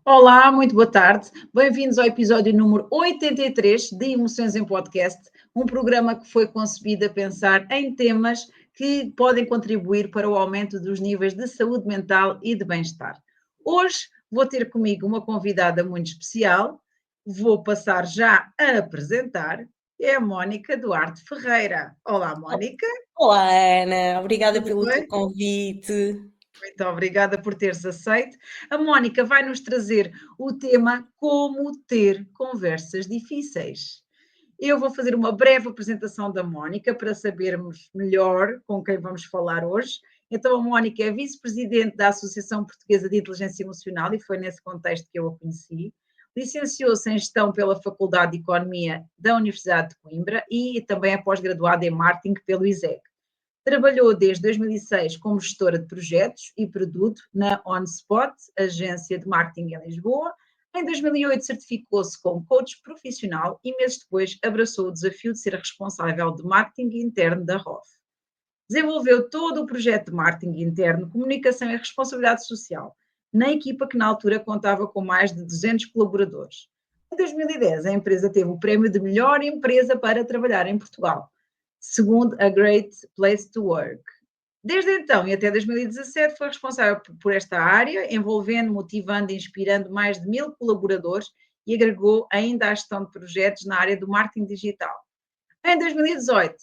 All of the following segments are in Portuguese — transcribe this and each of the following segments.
Olá, muito boa tarde. Bem-vindos ao episódio número 83 de Emoções em Podcast, um programa que foi concebido a pensar em temas que podem contribuir para o aumento dos níveis de saúde mental e de bem-estar. Hoje vou ter comigo uma convidada muito especial, vou passar já a apresentar, é a Mónica Duarte Ferreira. Olá, Mónica. Olá, Ana, obrigada Tudo pelo teu bem? convite. Muito obrigada por teres aceito. A Mónica vai nos trazer o tema Como ter conversas difíceis. Eu vou fazer uma breve apresentação da Mónica para sabermos melhor com quem vamos falar hoje. Então, a Mónica é vice-presidente da Associação Portuguesa de Inteligência Emocional e foi nesse contexto que eu a conheci. Licenciou-se em Gestão pela Faculdade de Economia da Universidade de Coimbra e também é pós-graduada em Marketing pelo ISEG. Trabalhou desde 2006 como gestora de projetos e produto na OnSpot, agência de marketing em Lisboa. Em 2008 certificou-se como coach profissional e meses depois abraçou o desafio de ser responsável de marketing interno da ROF. Desenvolveu todo o projeto de marketing interno, comunicação e responsabilidade social, na equipa que na altura contava com mais de 200 colaboradores. Em 2010, a empresa teve o prémio de melhor empresa para trabalhar em Portugal, segundo a Great Place to Work. Desde então e até 2017 foi responsável por esta área, envolvendo, motivando e inspirando mais de 1000 colaboradores e agregou ainda a gestão de projetos na área do marketing digital. Em 2018,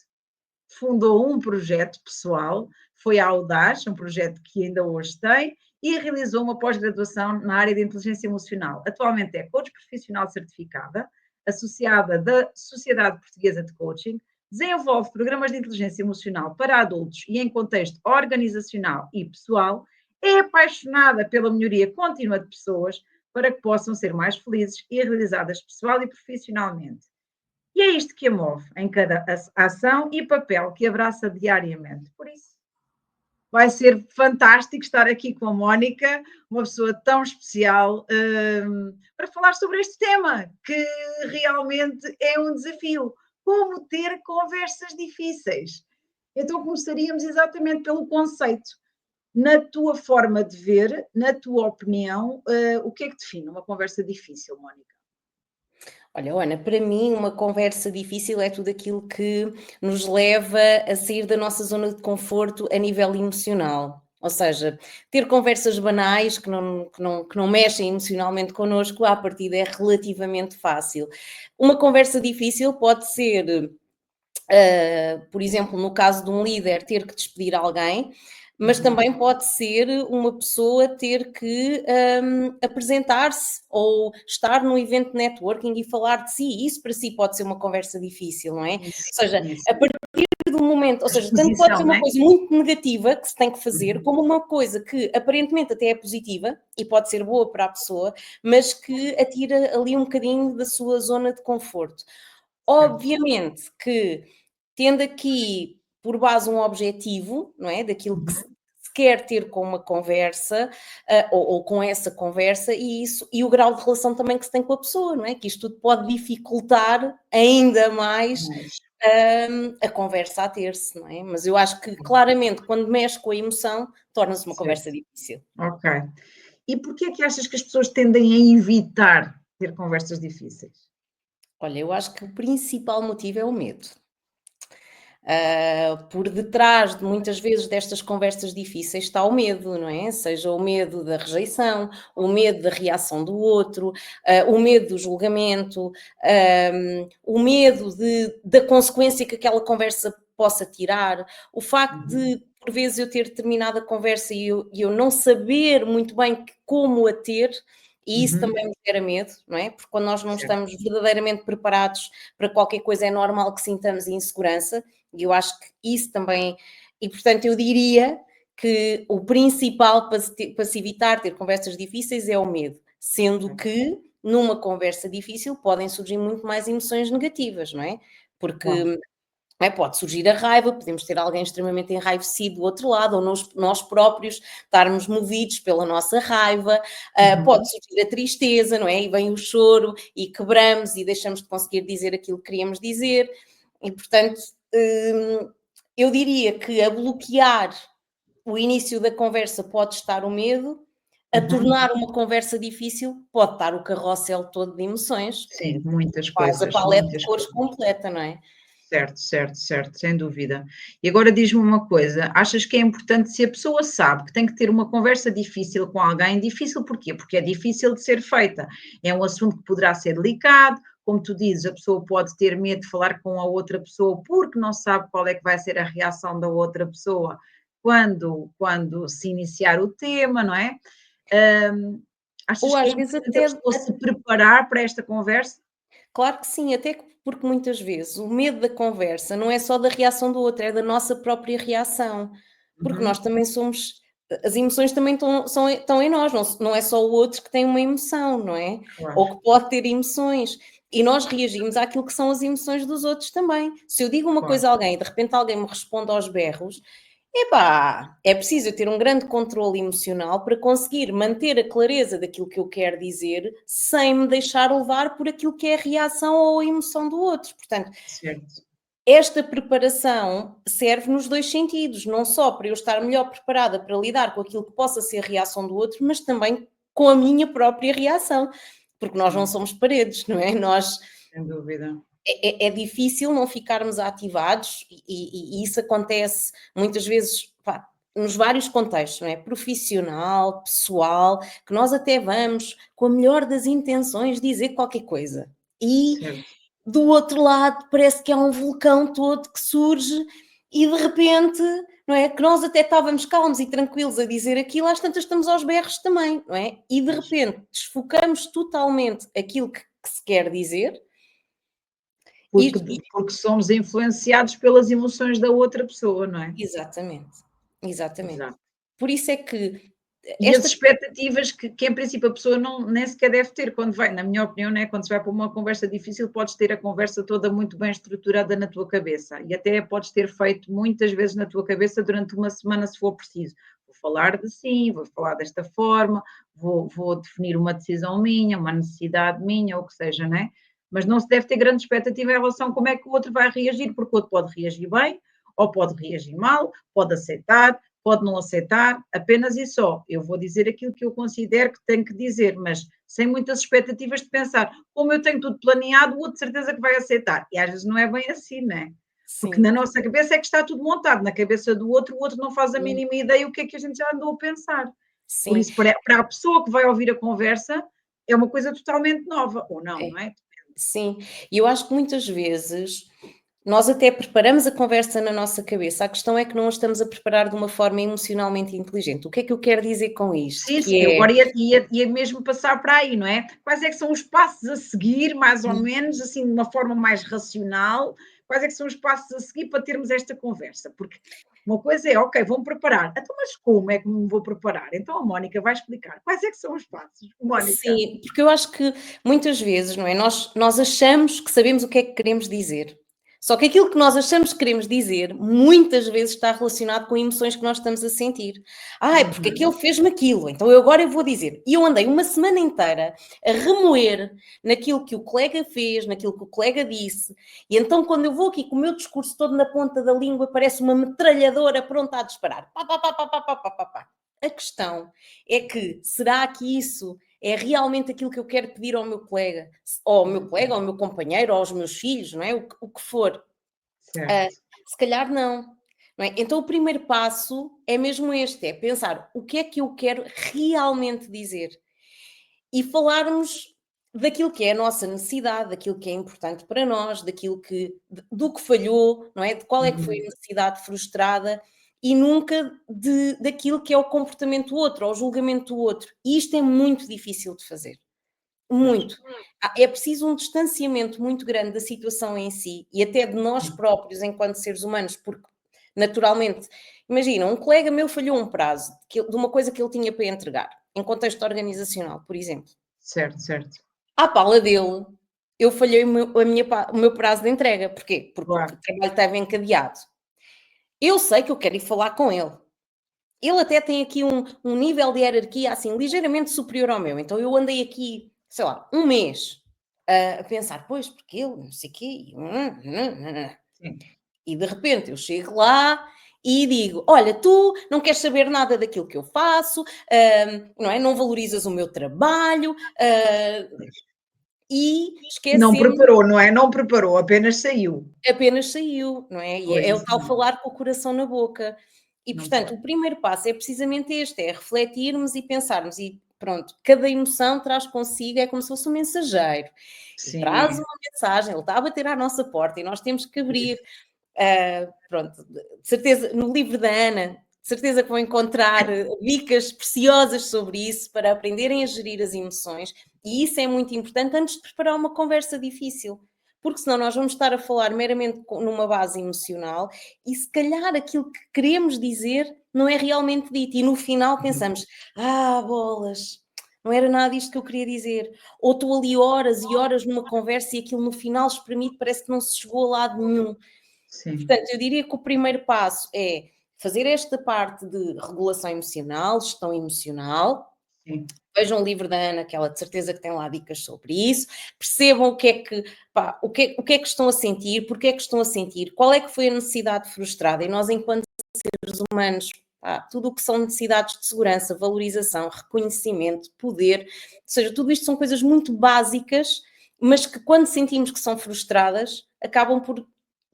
fundou um projeto pessoal, foi a Audaz, um projeto que ainda hoje tem, e realizou uma pós-graduação na área de inteligência emocional. Atualmente é coach profissional certificada, associada da Sociedade Portuguesa de Coaching, desenvolve programas de inteligência emocional para adultos e em contexto organizacional e pessoal, é apaixonada pela melhoria contínua de pessoas para que possam ser mais felizes e realizadas pessoal e profissionalmente. E é isto que a move em cada ação e papel que abraça diariamente. Por isso, vai ser fantástico estar aqui com a Mónica, uma pessoa tão especial, para falar sobre este tema, que realmente é um desafio. Como ter conversas difíceis. Então, começaríamos exatamente pelo conceito. Na tua forma de ver, na tua opinião, o que é que define uma conversa difícil, Mónica? Olha, Ana, para mim uma conversa difícil é tudo aquilo que nos leva a sair da nossa zona de conforto a nível emocional. Ou seja, ter conversas banais que não mexem emocionalmente connosco, à partida é relativamente fácil. Uma conversa difícil pode ser, por exemplo, no caso de um líder ter que despedir alguém, mas também pode ser uma pessoa ter que apresentar-se ou estar num evento de networking e falar de si. Isso para si pode ser uma conversa difícil, não é? Ou Isso, seja, isso. a partir do momento, ou seja, tanto pode ser Exposição, não uma é? coisa muito negativa que se tem que fazer, Uhum. como uma coisa que aparentemente até é positiva e pode ser boa para a pessoa, mas que atira ali um bocadinho da sua zona de conforto. Certo. Obviamente que tendo aqui por base um objetivo, não é? Daquilo que se Uhum. quer ter com uma conversa, ou com essa conversa, e o grau de relação também que se tem com a pessoa, não é? Que isto tudo pode dificultar ainda mais Mas, a conversa a ter-se, não é? Mas eu acho que claramente quando mexe com a emoção, torna-se uma certo, conversa difícil. ok. E porquê é que achas que as pessoas tendem a evitar ter conversas difíceis? Olha, eu acho que o principal motivo é o medo. Por detrás de muitas vezes destas conversas difíceis está o medo, não é? Seja o medo da rejeição, o medo da reação do outro, o medo do julgamento, o medo da consequência que aquela conversa possa tirar, o facto Uhum. de, por vezes, eu ter terminado a conversa e eu não saber muito bem como a ter. E isso Uhum. também me gera medo, não é? Porque quando nós não Certo, estamos verdadeiramente preparados para qualquer coisa, é normal que sintamos insegurança. E eu acho que isso também. E portanto, eu diria que o principal para se evitar ter conversas difíceis é o medo, sendo ok, que numa conversa difícil podem surgir muito mais emoções negativas, não é? claro. Porque pode surgir a raiva, podemos ter alguém extremamente enraivecido do outro lado, ou nós próprios estarmos movidos pela nossa raiva, pode Uhum. surgir a tristeza, não é? E vem o choro e quebramos e deixamos de conseguir dizer aquilo que queríamos dizer, e portanto, eu diria que a bloquear o início da conversa pode estar o medo, a tornar uma conversa difícil, pode estar o carrossel todo de emoções, Sim, muitas faz a coisas, paleta de muitas cores coisas. completa, não é? Certo, certo, certo, sem dúvida. E agora diz-me uma coisa, achas que é importante se a pessoa sabe que tem que ter uma conversa difícil com alguém, difícil porquê? Porque é difícil de ser feita, é um assunto que poderá ser delicado, como tu dizes, a pessoa pode ter medo de falar com a outra pessoa porque não sabe qual é que vai ser a reação da outra pessoa quando se iniciar o tema, não é? Achas Ou que é às vezes importante a até, pessoa se preparar para esta conversa? claro que sim, até porque muitas vezes o medo da conversa não é só da reação do outro, é da nossa própria reação, porque nós Uhum, também somos, as emoções também estão em nós, não é só o outro que tem uma emoção, não é? claro, Ou que pode ter emoções. E nós reagimos àquilo que são as emoções dos outros também. Se eu digo uma claro. coisa a alguém e de repente alguém me responde aos berros, epá, é preciso eu ter um grande controle emocional para conseguir manter a clareza daquilo que eu quero dizer sem me deixar levar por aquilo que é a reação ou a emoção do outro. Portanto, Certo. esta preparação serve nos dois sentidos, não só para eu estar melhor preparada para lidar com aquilo que possa ser a reação do outro, mas também com a minha própria reação, porque nós não Sim, somos paredes, não é? Nós sem dúvida. é difícil não ficarmos ativados e isso acontece muitas vezes, pá, nos vários contextos, não é? Profissional, pessoal, que nós até vamos com a melhor das intenções dizer qualquer coisa. E Certo. do outro lado parece que há um vulcão todo que surge e de repente, não é? Que nós até estávamos calmos e tranquilos a dizer aquilo, às tantas estamos aos berros também, não é? E de Pois. repente desfocamos totalmente aquilo que se quer dizer Porque e porque somos influenciados pelas emoções da outra pessoa, não é? exatamente, exatamente. Exato. Por isso é que E as esta expectativas que em princípio a pessoa não nem sequer deve ter quando vai na minha opinião, né, quando se vai para uma conversa difícil, podes ter a conversa toda muito bem estruturada na tua cabeça e até podes ter feito muitas vezes na tua cabeça durante uma semana se for preciso. Vou falar de sim, vou falar desta forma, vou definir uma decisão minha, uma necessidade minha, ou o que seja, né? Mas não se deve ter grande expectativa em relação a como é que o outro vai reagir, porque o outro pode reagir bem ou pode reagir mal, pode aceitar, pode não aceitar, apenas e só. Eu vou dizer aquilo que eu considero que tenho que dizer, mas sem muitas expectativas de pensar, como eu tenho tudo planeado, o outro de certeza que vai aceitar. E às vezes não é bem assim, né? Porque sim, na nossa cabeça é que está tudo montado, na cabeça do outro, o outro não faz a sim, mínima ideia o que é que a gente já andou a pensar. Por sim, isso, para a pessoa que vai ouvir a conversa, é uma coisa totalmente nova, ou não, é, não é? sim. E eu acho que muitas vezes nós até preparamos a conversa na nossa cabeça, a questão é que não a estamos a preparar de uma forma emocionalmente inteligente. O que é que eu quero dizer com isto? Sim, sim, Que eu é agora ia mesmo passar para aí, não é? Quais é que são os passos a seguir, mais ou menos, assim, de uma forma mais racional, quais é que são os passos a seguir para termos esta conversa? Porque uma coisa é, ok, vou-me preparar, então, mas como é que me vou preparar? Então a Mónica vai explicar quais é que são os passos, Mónica. sim, porque eu acho que muitas vezes, não é? Nós achamos que sabemos o que é que queremos dizer. Só que aquilo que nós achamos que queremos dizer, muitas vezes está relacionado com emoções que nós estamos a sentir. Ah, é porque aquele Uhum, fez-me aquilo, então eu vou dizer. E eu andei uma semana inteira a remoer naquilo que o colega fez, naquilo que o colega disse. E então, quando eu vou aqui com o meu discurso todo na ponta da língua, parece uma metralhadora pronta a disparar. Pá, pá, pá, pá, pá, pá, pá, pá, pá. A questão é que, será que isso é realmente aquilo que eu quero pedir ao meu colega, ou ao meu colega, uhum, ao meu companheiro, ou aos meus filhos, não é? O que for. Ah, certo, se calhar não. Não é? Então o primeiro passo é mesmo este, é pensar o que é que eu quero realmente dizer e falarmos daquilo que é a nossa necessidade, daquilo que é importante para nós, do que falhou, não é? De qual é que foi a uhum, necessidade frustrada e nunca daquilo que é o comportamento do outro, ou o julgamento do outro. E isto é muito difícil de fazer. pois, Muito. É preciso um distanciamento muito grande da situação em si e até de nós uhum, próprios enquanto seres humanos, porque naturalmente, imagina, um colega meu falhou um prazo de uma coisa que ele tinha para entregar, em contexto organizacional, por exemplo. certo, certo, À pala dele, eu falhei o meu prazo de entrega. Porquê? Porque o claro, trabalho estava encadeado. Eu sei que eu quero ir falar com ele. Ele até tem aqui um nível de hierarquia assim ligeiramente superior ao meu. Então eu andei aqui, sei lá, um mês a pensar, pois, porque ele, não sei o quê, sim, e de repente eu chego lá e digo, olha, tu não queres saber nada daquilo que eu faço, não é? Não valorizas o meu trabalho, e Não esquecemos, preparou, não é? Não preparou, apenas saiu. apenas saiu, não é? E Pois, é o isso tal não, falar com o coração na boca. E, não portanto, pode. o primeiro passo é precisamente este, é refletirmos e pensarmos, e pronto, cada emoção traz consigo, é como se fosse um mensageiro, e Sim, traz é. uma mensagem, ele está a bater à nossa porta e nós temos que abrir. Pronto, de certeza, no livro da Ana, de certeza que vão encontrar dicas preciosas sobre isso para aprenderem a gerir as emoções, e isso é muito importante antes de preparar uma conversa difícil, porque senão nós vamos estar a falar meramente numa base emocional e se calhar aquilo que queremos dizer não é realmente dito, e no final pensamos, bolas, não era nada disto que eu queria dizer, ou estou ali horas e horas numa conversa e aquilo no final espremido parece que não se chegou a lado nenhum. Sim, Portanto, eu diria que o primeiro passo é fazer esta parte de regulação emocional, gestão emocional. sim. Vejam o livro da Ana, que ela de certeza que tem lá dicas sobre isso. Percebam o que é que, o que é que estão a sentir, porque é que estão a sentir, qual é que foi a necessidade frustrada. E nós, enquanto seres humanos, tudo o que são necessidades de segurança, valorização, reconhecimento, poder, ou seja, tudo isto são coisas muito básicas, mas que quando sentimos que são frustradas, acabam por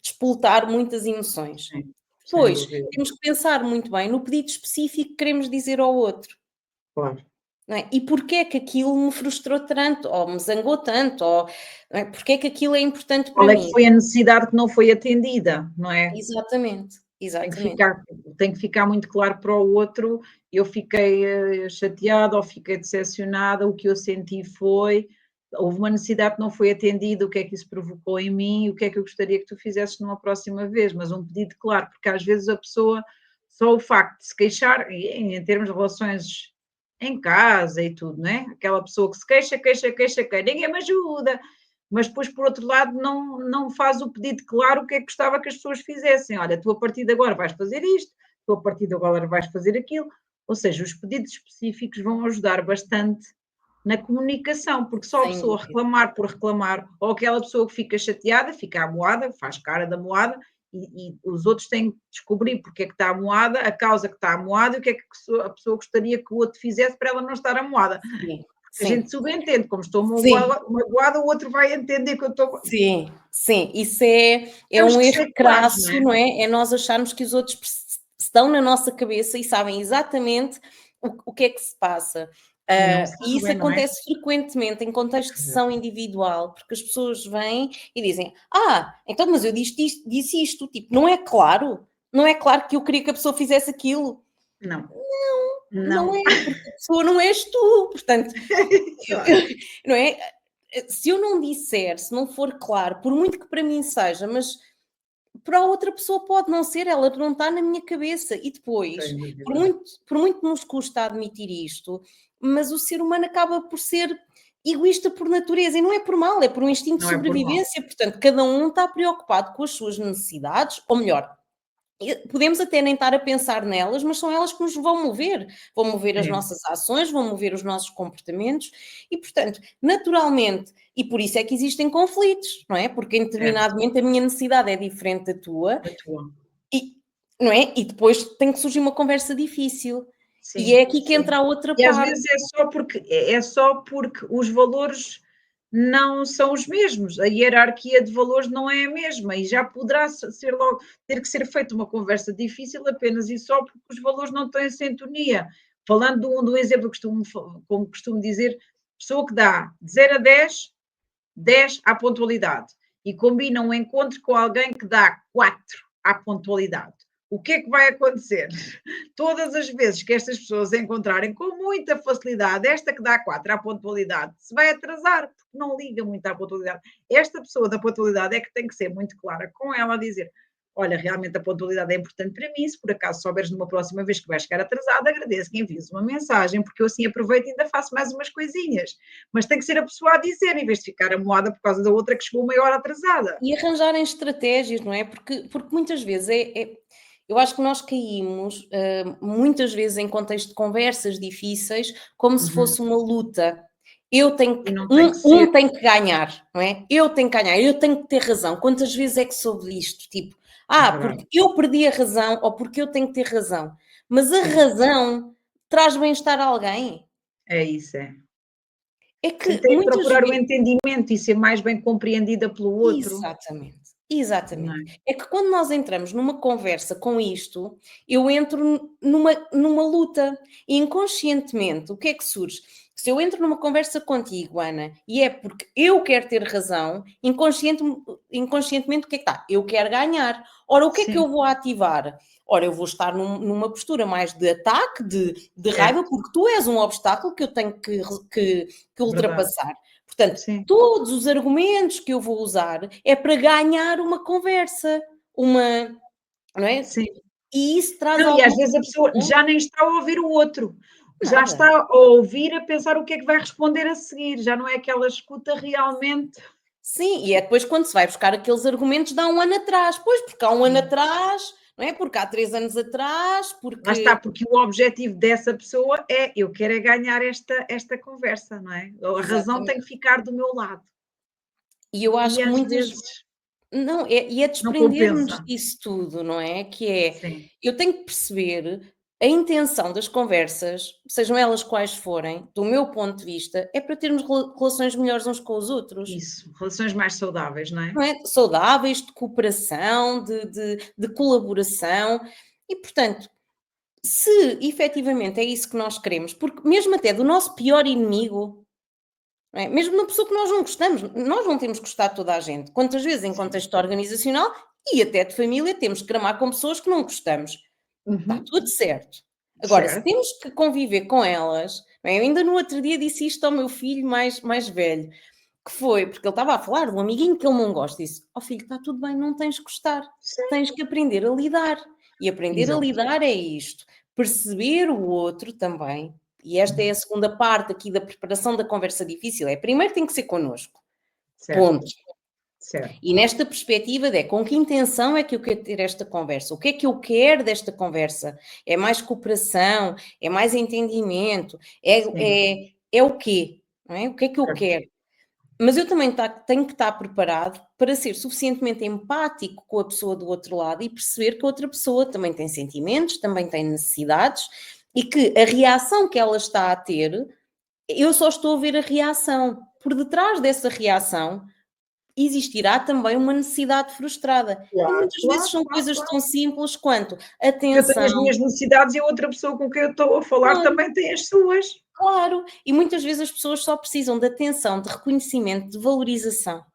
despoltar muitas emoções. Sim, sem Depois, dúvida. temos que pensar muito bem no pedido específico que queremos dizer ao outro. Claro. Não é? E porquê é que aquilo me frustrou tanto, ou me zangou tanto, ou não é? Porquê é que aquilo é importante para Qual é que mim? foi a necessidade que não foi atendida, não é? Exatamente, Tem que exatamente. ficar, tem que ficar muito claro para o outro. Eu fiquei chateada ou fiquei decepcionada, o que eu senti foi, houve uma necessidade que não foi atendida, o que é que isso provocou em mim, o que é que eu gostaria que tu fizesses numa próxima vez, mas um pedido claro, porque às vezes a pessoa, só o facto de se queixar, e em termos de relações em casa e tudo, não é? Aquela pessoa que se queixa, queixa, queixa, queixa, ninguém me ajuda, mas depois, por outro lado, não faz o pedido claro o que é que gostava que as pessoas fizessem. Olha, tu a partir de agora vais fazer isto, tu a partir de agora vais fazer aquilo. Ou seja, os pedidos específicos vão ajudar bastante na comunicação, porque só a Sem pessoa dúvida. reclamar por reclamar, ou aquela pessoa que fica chateada, fica amoada, faz cara da moada, e os outros têm que descobrir porque é que está amoada, a causa que está amoada e o que é que a pessoa gostaria que o outro fizesse para ela não estar amoada. Sim, A gente sim, subentende, como estou sim, magoada, o outro vai entender que eu estou. sim, sim. Isso é Temos um que erro ser claros, não crasso, é? não é? É nós acharmos que os outros estão na nossa cabeça e sabem exatamente o que é que se passa. E não E isso sabem, não é? acontece frequentemente em contexto de sessão individual, porque as pessoas vêm e dizem: então, mas eu disse isto, tipo, não é claro? Não é claro que eu queria que a pessoa fizesse aquilo? Não, Não não. é, porque a pessoa não és tu, portanto, Claro. não é? Se eu não disser, se não for claro, por muito que para mim seja, mas para a outra pessoa pode não ser, ela não está na minha cabeça. E depois, Sem por dúvida. muito, por muito que nos custa admitir isto, mas o ser humano acaba por ser egoísta por natureza, e não é por mal, é por um instinto de Não é por mal. sobrevivência. Portanto, cada um está preocupado com as suas necessidades, ou melhor, podemos até nem estar a pensar nelas, mas são elas que nos vão mover as É, nossas ações, vão mover os nossos comportamentos e, portanto, naturalmente, e por isso é que existem conflitos, não é? Porque em certo. determinado momento a minha necessidade é diferente da tua A tua. e, não é? E depois tem que surgir uma conversa difícil. E é Sim, aqui que sim. entra a outra E às parte. vezes é só porque os valores não são os mesmos, a hierarquia de valores não é a mesma e já poderá ser logo ter que ser feita uma conversa difícil apenas e só porque os valores não estão em sintonia. Falando de um exemplo, como costumo dizer, pessoa que dá de 0 a 10, 10 à pontualidade e combina um encontro com alguém que dá 4 à pontualidade. O que é que vai acontecer? Todas as vezes que estas pessoas encontrarem com muita facilidade, esta que dá 4 à pontualidade, se vai atrasar, porque não liga muito à pontualidade. Esta pessoa da pontualidade é que tem que ser muito clara com ela a dizer: olha, realmente a pontualidade é importante para mim, se por acaso souberes numa próxima vez que vais chegar atrasada, agradeço que envies uma mensagem, porque eu assim aproveito e ainda faço mais umas coisinhas. Mas tem que ser a pessoa a dizer, em vez de ficar amoada por causa da outra que chegou meia hora atrasada. E arranjarem estratégias, não é? Porque muitas vezes eu acho que nós caímos, muitas vezes em contexto de conversas difíceis, como se Uhum. fosse uma luta. Eu tenho E que, não tem que ser. um tem que ganhar, não é? Eu tenho que ganhar, eu tenho que ter razão. Quantas vezes é que soube disto? Tipo, É verdade. Porque eu perdi a razão ou porque eu tenho que ter razão. Mas a razão traz bem-estar a alguém? É isso, é. É Sim, que tem que muitas procurar o vezes. entendimento e ser mais bem compreendida pelo outro, Exatamente, não exatamente. é? É que quando nós entramos numa conversa com isto, eu entro numa luta e inconscientemente o que é que surge? Se eu entro numa conversa contigo, Ana, e é porque eu quero ter razão, inconscientemente o que é que está? Eu quero ganhar. Ora, o que é que Sim, eu vou ativar? Ora, eu vou estar numa postura mais de ataque, de raiva, certo, porque tu és um obstáculo que eu tenho que verdade. ultrapassar. Portanto, Sim, todos os argumentos que eu vou usar é para ganhar uma conversa, não é? sim. E isso traz Não, e às alguma vezes a pessoa confusão? já nem está a ouvir o outro, já Nada. está a ouvir, a pensar o que é que vai responder a seguir, já não é aquela escuta realmente. Sim, e é depois quando se vai buscar aqueles argumentos de há um ano atrás. Pois, porque há um ano Sim. atrás, não é? Porque há 3 anos atrás, Lá está, porque. porque o objetivo dessa pessoa é: "Eu quero é ganhar esta conversa", não é? A razão tem que Exatamente. ficar do meu lado. E eu E acho que às muitas. vezes Não, é não desprender-nos compensa. disso tudo, não é? Que é, Sim, eu tenho que perceber a intenção das conversas, sejam elas quais forem, do meu ponto de vista, é para termos relações melhores uns com os outros, isso, relações mais saudáveis, não é? não é? Saudáveis, de cooperação, de colaboração, e portanto, se efetivamente é isso que nós queremos, porque mesmo até do nosso pior inimigo, não é? Mesmo na pessoa que nós não gostamos, nós não temos gostado de toda a gente. Quantas vezes em Sim. contexto organizacional e até de família temos que gramar com pessoas que não gostamos. Está Uhum, tudo certo. Agora, se certo. temos que conviver com elas, não é? Eu ainda no outro dia disse isto ao meu filho mais velho, que foi, porque ele estava a falar de um amiguinho que ele não gosta, disse, ó filho, está tudo bem, não tens que gostar, Sim, tens que aprender a lidar. E aprender a exato. lidar é isto, perceber o outro também, e esta é a segunda parte aqui da preparação da conversa difícil, é primeiro tem que ser connosco, Certo, ponto. certo, E nesta perspectiva de com que intenção é que eu quero ter esta conversa? O que é que eu quero desta conversa? É mais cooperação? É mais entendimento? sim, É o quê? Não é? O que é que eu certo, quero? Mas eu também tenho que estar preparado para ser suficientemente empático com a pessoa do outro lado e perceber que a outra pessoa também tem sentimentos, também tem necessidades e que a reação que ela está a ter, eu só estou a ver a reação. Por detrás dessa reação existirá também uma necessidade frustrada. E claro, muitas vezes claro, são claro, coisas claro. tão simples quanto Que eu tenho as atenção, minhas necessidades e a outra pessoa com quem eu estou a falar claro, também tem as suas. claro. E muitas vezes as pessoas só precisam de atenção, de reconhecimento, de valorização.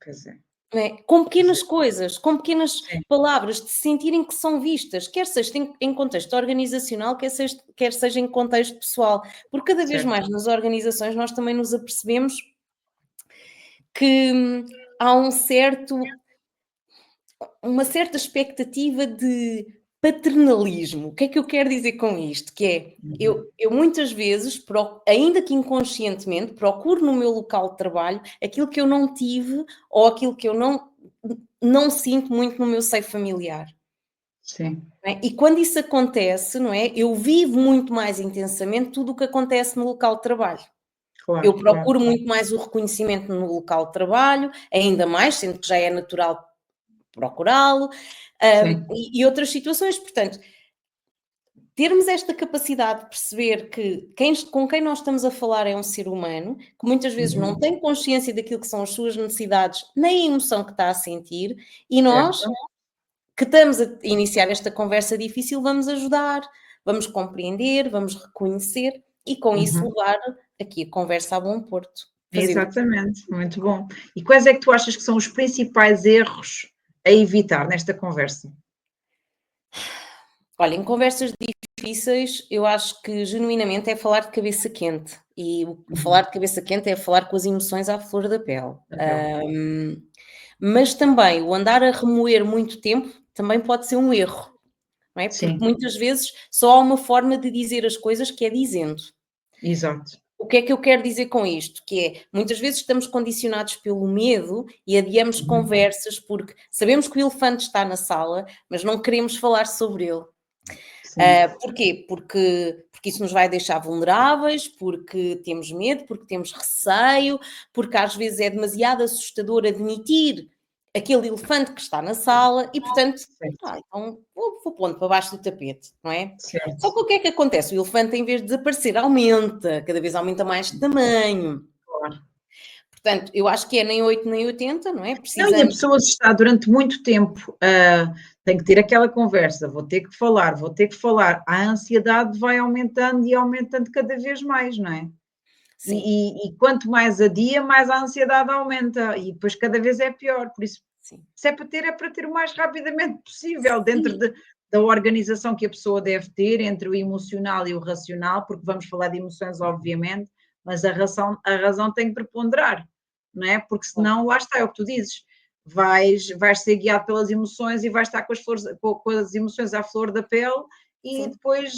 Pois é, Não é? Com pois é, pequenas coisas, com pequenas sim, palavras, de se sentirem que são vistas, quer seja em contexto organizacional, quer seja em contexto pessoal. Porque cada vez certo. mais nas organizações nós também nos apercebemos que há uma certa expectativa de paternalismo. O que é que eu quero dizer com isto? Que é, Uhum. eu muitas vezes, ainda que inconscientemente, procuro no meu local de trabalho aquilo que eu não tive ou aquilo que eu não sinto muito no meu seio familiar. Sim, Não é? E quando isso acontece, não é? Eu vivo muito mais intensamente tudo o que acontece no local de trabalho. Eu claro, claro, procuro claro. muito mais o reconhecimento no local de trabalho, ainda mais, sendo que já é natural procurá-lo, Sim, e outras situações. Portanto, termos esta capacidade de perceber que com quem nós estamos a falar é um ser humano, que muitas vezes não uhum, tem consciência daquilo que são as suas necessidades, nem a emoção que está a sentir, e nós, certo. que estamos a iniciar esta conversa difícil, vamos ajudar, vamos compreender, vamos reconhecer e com isso Uhum. levar aqui a conversa a bom porto. Fazendo. Exatamente, muito bom. E quais é que tu achas que são os principais erros a evitar nesta conversa? Olha, em conversas difíceis, eu acho que genuinamente é falar de cabeça quente. E o falar Uhum. de cabeça quente é falar com as emoções à flor da pele. Então, Mas também o andar a remoer muito tempo também pode ser um erro, não é? Porque sim, muitas vezes só há uma forma de dizer as coisas que é dizendo. exato. O que é que eu quero dizer com isto? Que é, muitas vezes estamos condicionados pelo medo e adiamos Uhum. conversas porque sabemos que o elefante está na sala, mas não queremos falar sobre ele. Sim, Porquê? Porque isso nos vai deixar vulneráveis, porque temos medo, porque temos receio, porque às vezes é demasiado assustador admitir. aquele elefante que está na sala e, portanto, Certo, então vou pondo para baixo do tapete, não é? certo, Só que o que é que acontece? O elefante, em vez de desaparecer, aumenta, cada vez aumenta mais de tamanho. claro. Portanto, eu acho que é nem 8 nem 80, não é? Não, e a Precisamos. pessoa se está durante muito tempo, tem que ter aquela conversa, vou ter que falar, vou ter que falar. A ansiedade vai aumentando e aumentando cada vez mais, não é? Sim, E quanto mais adia, mais a ansiedade aumenta e depois cada vez é pior. Por isso, sim. se é para ter o mais rapidamente possível, dentro Sim, da organização que a pessoa deve ter entre o emocional e o racional, porque vamos falar de emoções, obviamente, mas a razão tem que preponderar, não é? Porque claro. senão, lá está, é o que tu dizes, vais ser guiado pelas emoções e vais estar com as emoções à flor da pele e Sim. depois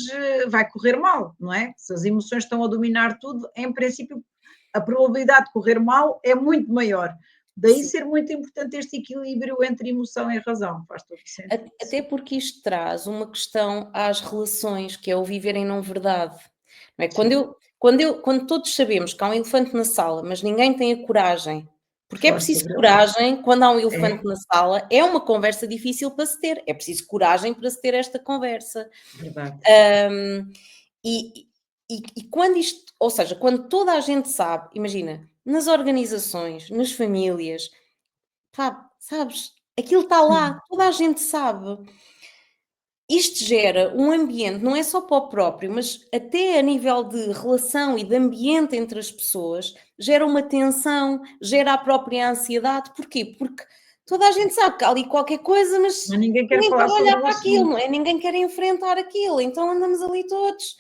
vai correr mal, não é? Se as emoções estão a dominar tudo, em princípio, a probabilidade de correr mal é muito maior. Daí Sim. ser muito importante este equilíbrio entre emoção e razão, faz todo o sentido, Até sim. porque isto traz uma questão às relações, que é o viver em não verdade. Não é? Sim, Quando todos sabemos que há um elefante na sala, mas ninguém tem a coragem, porque é falar preciso sobre ele. coragem quando há um É, elefante na sala, é uma conversa difícil para se ter, é preciso coragem para se ter esta conversa. verdade. Hum, e, e quando isto, ou seja, quando toda a gente sabe, imagina, nas organizações, nas famílias, pá, sabes, aquilo está Hum, lá, toda a gente sabe. Isto gera um ambiente, não é só para o próprio, mas até a nível de relação e de ambiente entre as pessoas, gera uma tensão, gera a própria ansiedade. Porquê? Porque toda a gente sabe que há ali qualquer coisa, mas mas ninguém quer ninguém falar quer sobre olhar o para aquilo, assunto. não é? Ninguém quer enfrentar aquilo, então andamos ali todos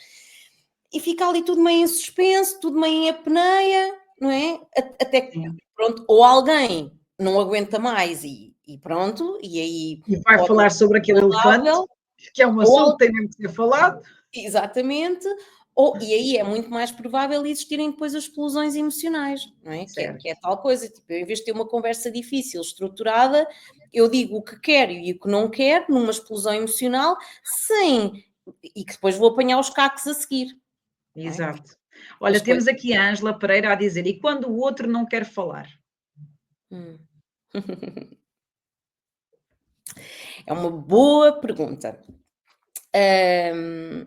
e fica ali tudo meio em suspenso, tudo meio em apneia, não é? Até que, Sim. pronto, ou alguém não aguenta mais e pronto, e aí E vai falar torna-se sobre aquele elefante, vulnerável, que é um assunto ou que tem mesmo que ser falado. exatamente, ou, e aí é muito mais provável existirem depois as explosões emocionais, não é? Que é Certo. tal coisa, tipo, eu, em vez de ter uma conversa difícil, estruturada, eu digo o que quero e o que não quero numa explosão emocional, sem, e que depois vou apanhar os cacos a seguir, não é? Porque Exato. Olha, as coisas. temos aqui a Ângela Pereira a dizer: "E quando o outro não quer falar?" Hum. É uma boa pergunta. Hum,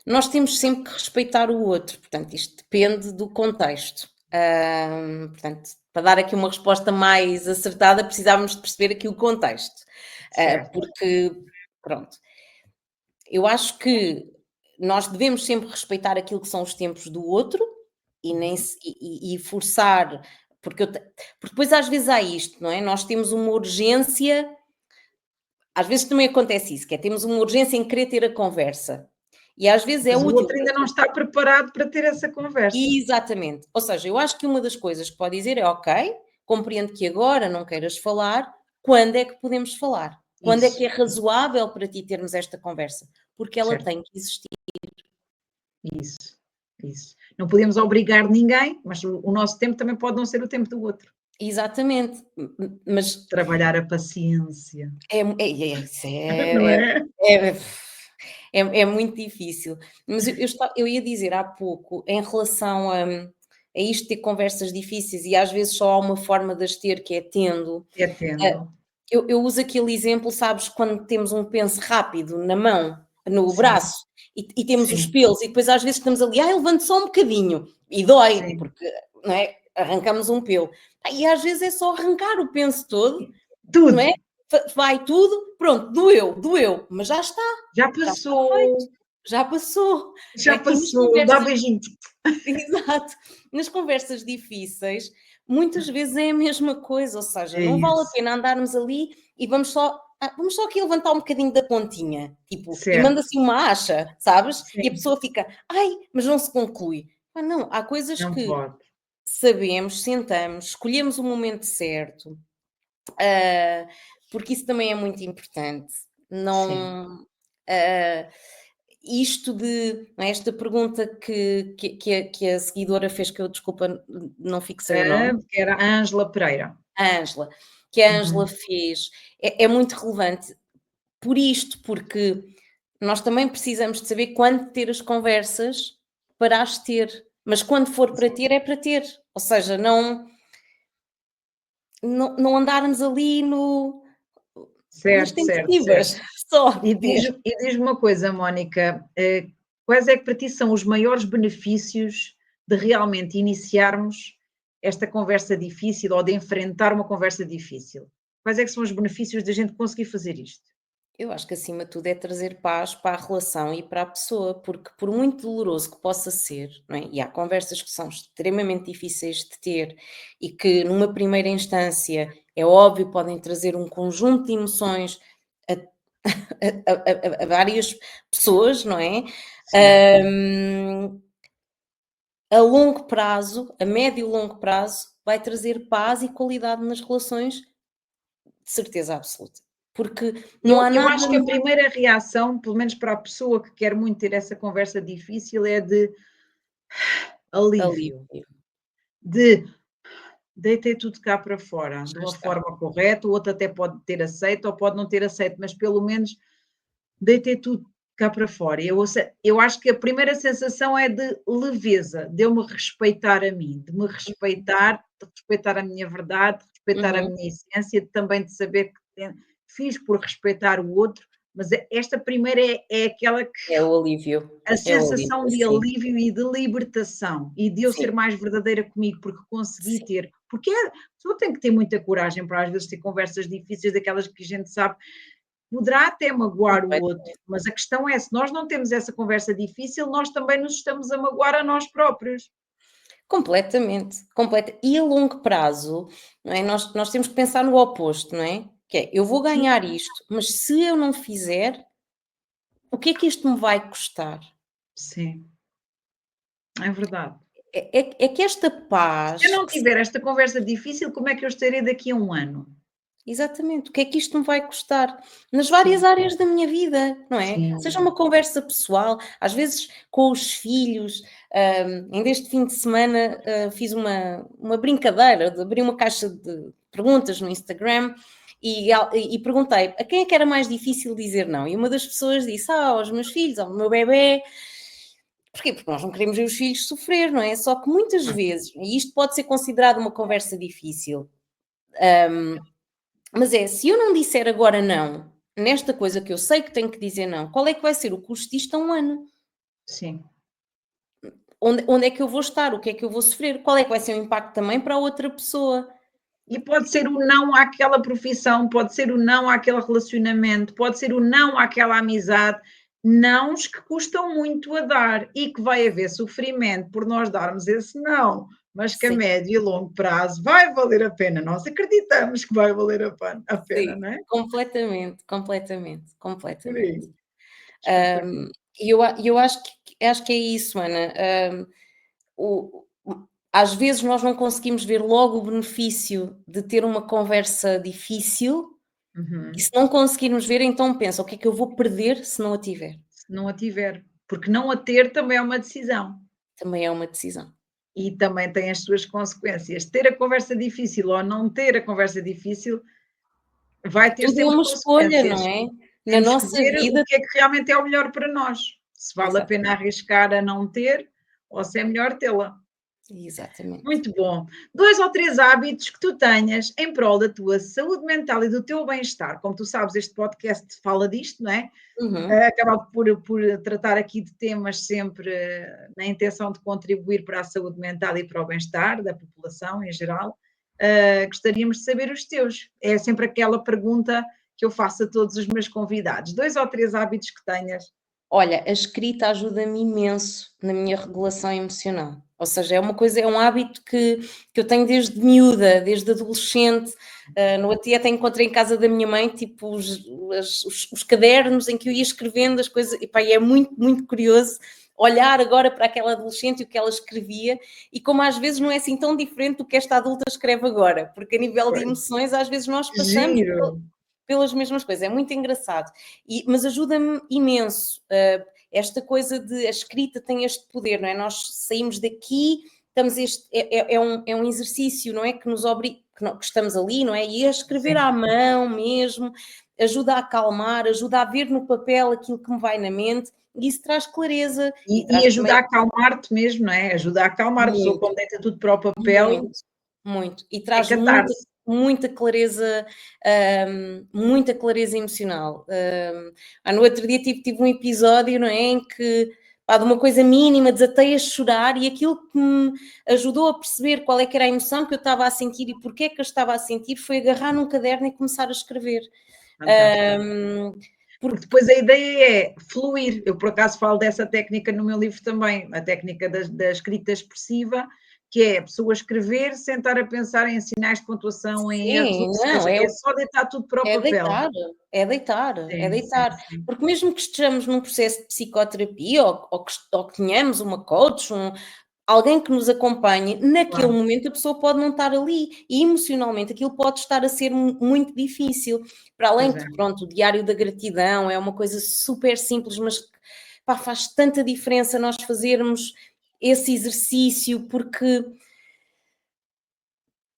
Nós temos sempre que respeitar o outro, portanto, isto depende do contexto. Portanto, para dar aqui uma resposta mais acertada, precisávamos de perceber aqui o contexto. Certo. Porque, pronto, eu acho que nós devemos sempre respeitar aquilo que são os tempos do outro e, nem Uhum. se- e forçar, porque, porque depois às vezes há isto, não é? Nós temos uma urgência, às vezes também acontece isso, que é temos uma urgência em querer ter a conversa. E às vezes é Mas o útil. outro ainda não está preparado para ter essa conversa. Exatamente. Ou seja, eu acho que uma das coisas que pode dizer é: "Ok, compreendo que agora não queiras falar, quando é que podemos falar? Quando é que Isso, é razoável para ti termos esta conversa?" Porque ela certo. tem que existir. Isso, isso. Não podemos obrigar ninguém, mas o nosso tempo também pode não ser o tempo do outro. Exatamente. Mas Trabalhar a paciência, isso não é? é é muito difícil. Mas eu ia dizer há pouco, em relação a isto de ter conversas difíceis e às vezes só há uma forma de as ter, que é tendo. É tendo. Eu uso aquele exemplo, sabes, quando temos um pence rápido na mão, no Sim, braço, e temos os sim, pelos, e depois às vezes estamos ali, levante só um bocadinho, e dói, sim. porque, não é? Arrancamos um pelo. E às vezes é só arrancar o pence todo, não é? Tudo, Vai tudo, pronto, doeu, mas já já está feito, passou, já passou. Não já é? E nas passou, dá conversas. beijinho. Exato. Nas conversas difíceis, muitas vezes é a mesma coisa, ou seja, É não vale a isso, pena andarmos ali e vamos só aqui levantar um bocadinho da pontinha, tipo, e certo, manda-se uma acha, sabes? E a sim, pessoa fica, ai, mas não se conclui. Não, há coisas não que pode, sabemos, sentamos, escolhemos o momento certo, ah, porque isso também é muito importante. sim. Não. ah, Isto de, não é, esta pergunta que a seguidora fez, que eu, desculpa, não fixei o nome, Que era a Ângela Pereira. a Ângela, que a Ângela Uhum. fez, é muito relevante por isto, porque nós também precisamos de saber quando ter as conversas para as ter, mas quando for para ter, é para ter. Ou seja, não, não andarmos ali nas Certo, certo, certo. tentativas só E de ter. diz-me uma coisa, Mónica, quais é que para ti são os maiores benefícios de realmente iniciarmos esta conversa difícil ou de enfrentar uma conversa difícil? Quais é que são os benefícios da gente conseguir fazer isto? Eu acho que acima de tudo é trazer paz para a relação e para a pessoa, porque por muito doloroso que possa ser, não é? E há conversas que são extremamente difíceis de ter e que numa primeira instância é óbvio podem trazer um conjunto de emoções a, a várias pessoas, não é? Sim. Hum, a longo prazo, a médio e longo prazo, vai trazer paz e qualidade nas relações, de certeza absoluta. Porque não há Eu nada acho que a primeira reação, pelo menos para a pessoa que quer muito ter essa conversa difícil, é de alívio, alívio. de deitei tudo cá para fora, de Já uma está. forma correta, o outro até pode ter aceito ou pode não ter aceito, mas pelo menos deitei tudo cá para fora. Eu acho que a primeira sensação é de leveza, de eu me respeitar a mim, de me respeitar, de respeitar a minha verdade, de respeitar a Uhum. minha essência, também de saber que fiz por respeitar o outro, mas esta primeira é aquela que É o alívio, a é o alívio, sensação de sim, alívio e de libertação e de eu sim, ser mais verdadeira comigo, porque consegui sim, ter, porque a pessoa tem que ter muita coragem para às vezes ter conversas difíceis, daquelas que a gente sabe poderá até magoar o outro, completamente, mas a questão é, se nós não temos essa conversa difícil, nós também nos estamos a magoar a nós próprios. completamente, completa e a longo prazo, não é, nós temos que pensar no oposto, não é, que é: "Eu vou Sim, ganhar isto, mas se eu não fizer, o que é que isto me vai custar?". sim, é verdade. É que esta Se eu paz não que se tiver esta conversa difícil, como é que eu estarei daqui a um ano? exatamente, o que é que isto me vai custar? Nas várias Sim, áreas da minha vida, não é? Seja sim, uma conversa pessoal, às vezes com os filhos, ainda este fim de semana, fiz uma brincadeira de abrir uma caixa de perguntas no Instagram e perguntei a quem é que era mais difícil dizer não, e uma das pessoas disse: "Ah, aos meus filhos, ao meu bebé". Porquê? Porque nós não queremos ver os filhos sofrer, não é? Só que muitas ah, vezes, e isto pode ser considerado uma conversa difícil, mas é, se eu não disser agora não, nesta coisa que eu sei que tenho que dizer não, qual é que vai ser o custo disto a um ano? sim. Onde é que eu vou estar? O que é que eu vou sofrer? Qual é que vai ser o impacto também para a outra pessoa? E pode ser o não àquela profissão, pode ser o não àquele relacionamento, pode ser o não àquela amizade, nãos que custam muito a dar e que vai haver sofrimento por nós darmos esse não, mas que a Sim, médio e longo prazo vai valer a pena. Nós acreditamos que vai valer a pena, sim, não é? completamente, completamente, Por completamente. aí, espetacular. Hum, e eu acho que é isso, Ana. Às vezes nós não conseguimos ver logo o benefício de ter uma conversa difícil, e se Uhum. não conseguirmos ver, então pensa: o que é que eu vou perder se não a tiver? Se não a tiver, porque não a ter também é uma decisão. Também é uma decisão. E também tem as suas consequências. Ter a conversa difícil ou não ter a conversa difícil vai ter Tudo é sempre uma escolha, não consequências. é? Na Temos que nossa ver o vida, que é que realmente é o melhor para nós. Se vale a pena exatamente, arriscar a não ter ou se é melhor tê-la. exatamente. Muito bom. 2 ou 3 hábitos que tu tenhas em prol da tua saúde mental e do teu bem-estar. Como tu sabes, este podcast fala disto, não é? Uhum. Acaba por tratar aqui de temas sempre na intenção de contribuir para a saúde mental e para o bem-estar da população em geral. Gostaríamos de saber os teus. É sempre aquela pergunta que eu faço a todos os meus convidados. 2 ou 3 hábitos que tenhas. Olha, a escrita ajuda-me imenso na minha regulação emocional. Ou seja, é uma coisa, é um hábito que eu tenho desde miúda, desde adolescente. No outro dia até encontrei em casa da minha mãe, tipo, os cadernos em que eu ia escrevendo as coisas. E pá, e é muito, muito curioso olhar agora para aquela adolescente e o que ela escrevia, e como às vezes não é assim tão diferente do que esta adulta escreve agora, porque a nível de Pois. emoções às vezes nós passamos Giro. pelas mesmas coisas, é muito engraçado. Mas ajuda-me imenso. Esta coisa de a escrita tem este poder, não é? Nós saímos daqui, estamos é um exercício, não é? Que nos obriga, que estamos ali, não é? E a escrever Sim. à mão mesmo, ajuda a acalmar, ajuda a ver no papel aquilo que me vai na mente, e isso traz clareza e E traz ajuda também a acalmar-te mesmo, não é? Ajuda a acalmar a pessoa muito, quando deita tudo para o papel, muito, muito. E é traz muita catarse. muita clareza emocional. No outro dia tive um episódio, não é, em que de uma coisa mínima desatei a chorar, e aquilo que me ajudou a perceber qual é que era a emoção que eu estava a sentir e porque é que eu estava a sentir foi agarrar num caderno e começar a escrever. Porque depois a ideia é fluir. Eu, por acaso, falo dessa técnica no meu livro também, a técnica da escrita expressiva, que é a pessoa escrever, sentar a pensar em sinais de pontuação, em erros, Sim, ou não, seja, é só deitar tudo para o é papel. deitar, é deitar, é Sim, sim, deitar. sim. Porque mesmo que estejamos num processo de psicoterapia ou que tenhamos uma coach, alguém que nos acompanhe, naquele Claro. momento a pessoa pode não estar ali e emocionalmente aquilo pode estar a ser muito difícil. Para além Pois é. que, pronto, o diário da gratidão é uma coisa super simples, mas faz tanta diferença nós fazermos esse exercício, porque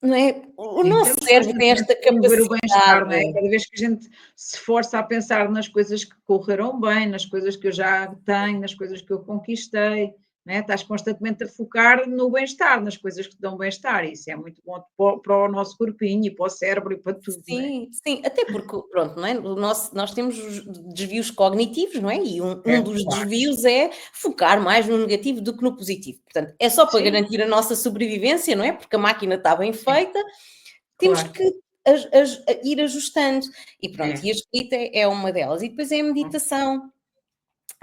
não é? O Sim, nosso temos cérebro tem constantemente esta que promover o bem-estar, não é? capacidade. Cada vez que a gente se força a pensar nas coisas que correram bem, nas coisas que eu já tenho, nas coisas que eu conquistei, não é? Estás constantemente a focar no bem-estar, nas coisas que te dão bem-estar, e isso é muito bom para o nosso corpinho e para o cérebro e para tudo, não é? Sim, sim, até porque, pronto, não é? Nós temos os desvios cognitivos, não é? E um É, dos claro. desvios é focar mais no negativo do que no positivo. Portanto, é só para Sim, garantir a nossa sobrevivência, não é? Porque a máquina está bem sim, feita, temos claro. que ir ajustando. E pronto, É, e a escrita é uma delas. E depois é a meditação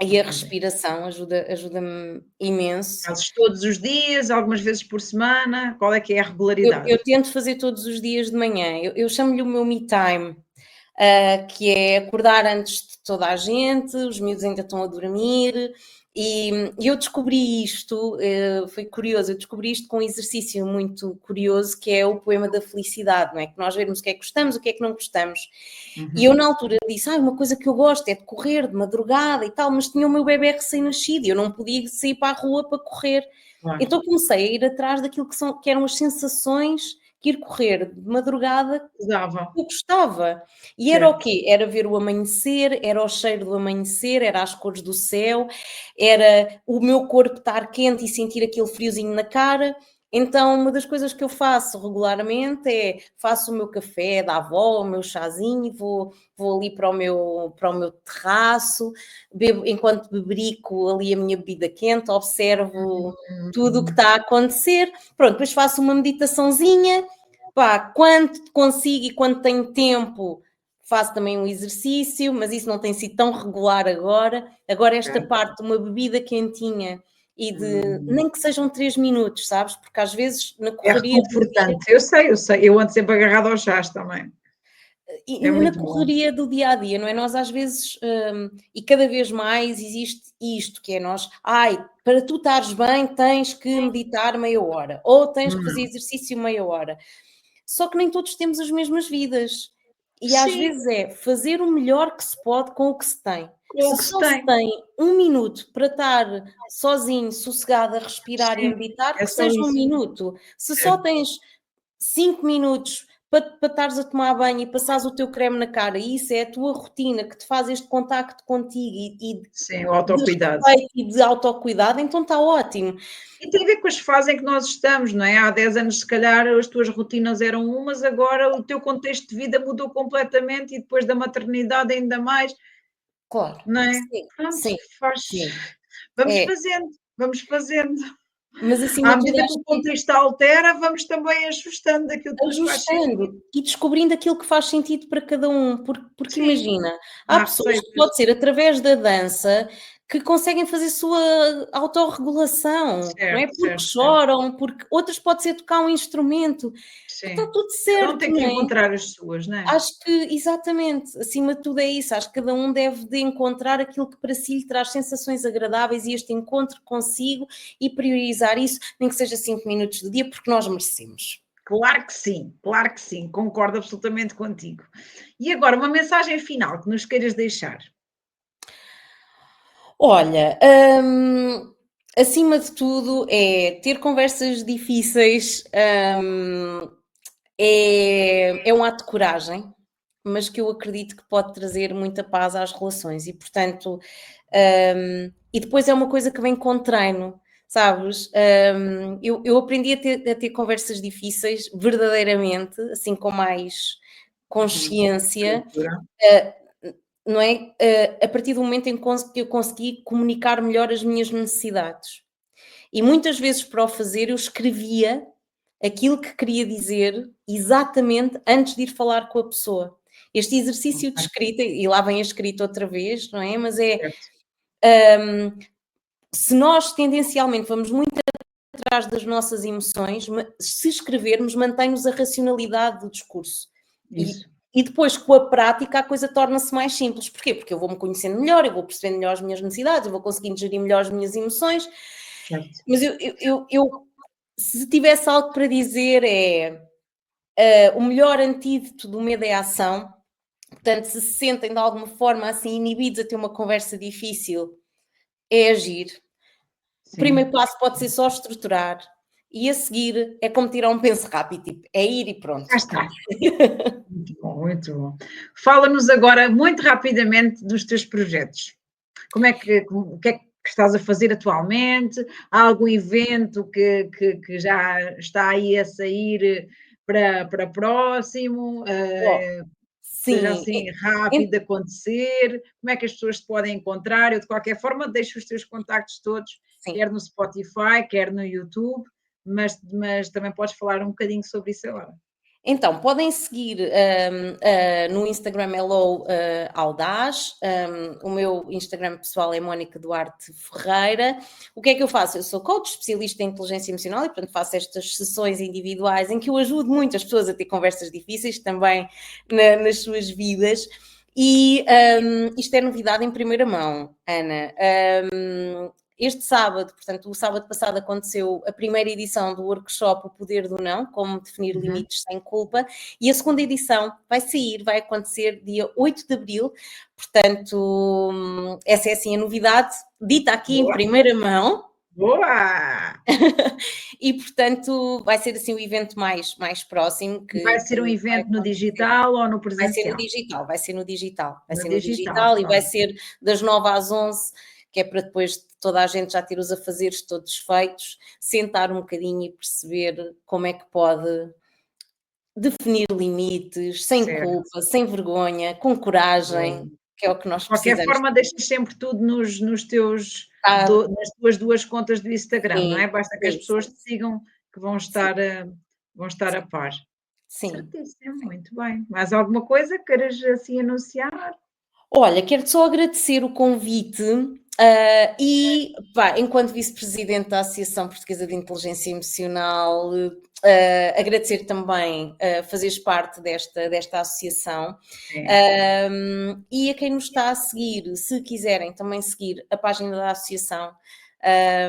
e a ok. respiração ajuda-me imenso. Fazes todos os dias, algumas vezes por semana? Qual é que é a Eu regularidade? tento fazer todos os dias de manhã. Eu chamo-lhe o meu me time. Que é acordar antes de toda a gente, os miúdos ainda estão a dormir, e eu descobri isto, foi curioso, eu descobri isto com um exercício muito curioso, que é o poema da felicidade, não é? Que nós vemos o que é que gostamos, o que é que não gostamos. E eu Uhum. na altura disse, uma coisa que eu gosto é de correr de madrugada e tal, mas tinha o meu bebé recém-nascido e eu não podia sair para a rua para correr. Claro, Então comecei a ir atrás daquilo que eram as sensações que ir correr de madrugada dava, eu gostava. E era o certo. quê? Era ver o amanhecer, era o cheiro do amanhecer, era as cores do céu, era o meu corpo estar quente e sentir aquele friozinho na cara. Então, uma das coisas que eu faço regularmente é faço o meu café da avó, o meu chazinho, e vou ali para o meu terraço, bebo, enquanto beberico ali a minha bebida quente, observo tudo o que Hum, está a acontecer. Pronto, depois faço uma meditaçãozinha. Quando consigo e quando tenho tempo, faço também um exercício, mas isso não tem sido tão regular agora. Agora, esta ok. parte de uma bebida quentinha e de Hum. nem que sejam 3 minutos, sabes? Porque às vezes na É correria do dia, reconfortante. Eu sei, eu ando sempre agarrada aos chás também. e É na muito bom. correria do dia a dia, não é? Nós às vezes, e cada vez mais existe isto, que é nós, para tu estares bem, tens que meditar meia hora, ou tens que fazer Hum. exercício meia hora. Só que nem todos temos as mesmas vidas. E às Sim, vezes é fazer o melhor que se pode com o que se tem. com o Se que se só se tem. tem 1 minuto para estar sozinho, sossegado, a respirar e a Sim, meditar, é que só seja um isso. minuto. Se só Certo. tens 5 minutos para estares a tomar banho e passares o teu creme na cara, e isso é a tua rotina que te faz este contacto contigo e Sim, o de autocuidado. respeito e de autocuidado, então está ótimo. E tem a ver com as fases em que nós estamos, não é? Há 10 anos, se calhar, as tuas rotinas eram umas, agora o teu contexto de vida mudou completamente e depois da maternidade ainda mais, Claro, não é? sim, Pronto, sim, faz sim. vamos É, fazendo, vamos fazendo. mas acima À de tudo medida que acho o que contexto altera, vamos também ajustando aquilo que nos faz sentido. ajustando e descobrindo aquilo que faz sentido para cada um, porque Sim, imagina, não há há pessoas que receitas. pode ser através da dança que conseguem fazer sua autorregulação, não é? Certo, Porque certo, certo. choram, porque outras pode ser tocar um instrumento, está Sim. tudo Cada um certo, tem que não é? encontrar as suas, não é? Acho que exatamente, acima de tudo é isso, acho que cada um deve de encontrar aquilo que para si lhe traz sensações agradáveis e este encontro consigo e priorizar isso, nem que seja 5 minutos do dia, porque nós merecemos. Claro que sim, concordo absolutamente contigo. E agora, uma mensagem final que nos queiras deixar. Olha, acima de tudo é ter conversas difíceis, é um ato de coragem, mas que eu acredito que pode trazer muita paz às relações e, portanto, e depois é uma coisa que vem com treino. sabes? Eu aprendi a ter conversas difíceis, verdadeiramente, assim com mais consciência, Estrutura. não é? A partir do momento em que eu consegui comunicar melhor as minhas necessidades. E muitas vezes para o fazer eu escrevia aquilo que queria dizer exatamente antes de ir falar com a pessoa. Este exercício de Ok, escrita, e lá vem a escrita outra vez, não é? Mas é, certo. hum, se nós tendencialmente vamos muito atrás das nossas emoções, se escrevermos, mantém-nos a racionalidade do discurso. E, Isso. e depois, com a prática, a coisa torna-se mais simples. Porquê? Porque eu vou-me conhecendo melhor, eu vou percebendo melhor as minhas necessidades, eu vou conseguindo gerir melhor as minhas emoções. Certo. Mas se tivesse algo para dizer, o melhor antídoto do medo é a ação. Portanto, se sentem de alguma forma assim inibidos a ter uma conversa difícil, é agir. O primeiro Sim. passo pode ser só estruturar. E a seguir é como tirar um penso rápido, tipo, é ir e pronto. Já está. Muito bom, muito bom. Fala-nos agora, muito rapidamente, dos teus projetos. O que é que estás a fazer atualmente? Há algum evento que já está aí a sair para próximo? Oh, Que seja sim, assim rápido de acontecer? Como é que as pessoas te podem encontrar? Eu, de qualquer forma, deixo os teus contactos todos, sim. quer no Spotify, quer no YouTube, mas também podes falar um bocadinho sobre isso agora. Então, podem seguir no Instagram Hello Audaz, o meu Instagram pessoal é Mónica Duarte Ferreira. O que é que eu faço? Eu sou coach, especialista em inteligência emocional e, portanto, faço estas sessões individuais em que eu ajudo muitas pessoas a ter conversas difíceis também nas suas vidas. E isto é novidade em primeira mão, Ana. Este sábado, portanto, o sábado passado aconteceu a primeira edição do workshop O Poder do Não, como definir Uhum. limites sem culpa, e a segunda edição vai acontecer dia 8 de abril, portanto, essa é assim a novidade, dita aqui em Boa, primeira mão, boa! e portanto vai ser assim o evento mais próximo Vai que ser um vai evento no acontecer. digital ou no Vai ser no presencial? digital, vai ser no digital, vai No ser no digital, digital e vai pronto. ser das 9 às 11, que é para depois toda a gente já ter os afazeres todos feitos, sentar um bocadinho e perceber como é que pode definir limites, sem Certo. culpa, sem vergonha, com Boa. coragem, que é o que De nós qualquer precisamos. forma, deixas sempre tudo nos teus Ah, nas tuas 2 contas do Instagram, não sim, é? Basta que as sim, pessoas sim, te sigam que sim, vão estar a par. sim. Certíssimo, muito bem. Mais alguma coisa queiras assim anunciar? Olha, quero-te só agradecer o convite, e pá, enquanto vice-presidente da Associação Portuguesa de Inteligência Emocional, agradecer também fazeres parte desta associação. É, E a quem nos está a seguir, se quiserem também seguir a página da associação,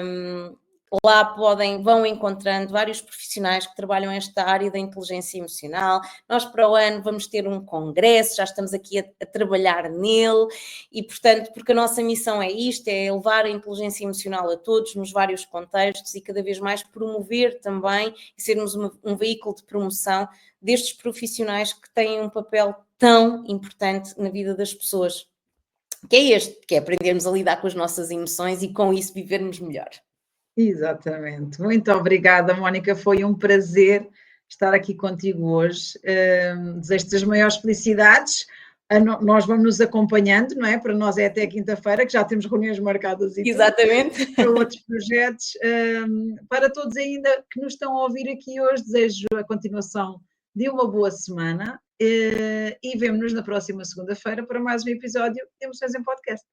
um, lá vão encontrando vários profissionais que trabalham esta área da inteligência emocional. Nós para o ano vamos ter um congresso, já estamos aqui a trabalhar nele e, portanto, porque a nossa missão é isto, é levar a inteligência emocional a todos nos vários contextos e cada vez mais promover também e sermos um veículo de promoção destes profissionais que têm um papel tão importante na vida das pessoas, que é este, que é aprendermos a lidar com as nossas emoções e com isso vivermos melhor. exatamente. Muito obrigada, Mónica, foi um prazer estar aqui contigo hoje. Desejo-te as maiores felicidades. Nós vamos nos acompanhando, não é? Para nós é até quinta-feira, que já temos reuniões marcadas e tudo. Exatamente. Para outros projetos. Para todos ainda que nos estão a ouvir aqui hoje, desejo a continuação de uma boa semana e vemo-nos na próxima segunda-feira para mais um episódio de Emoções em Podcast.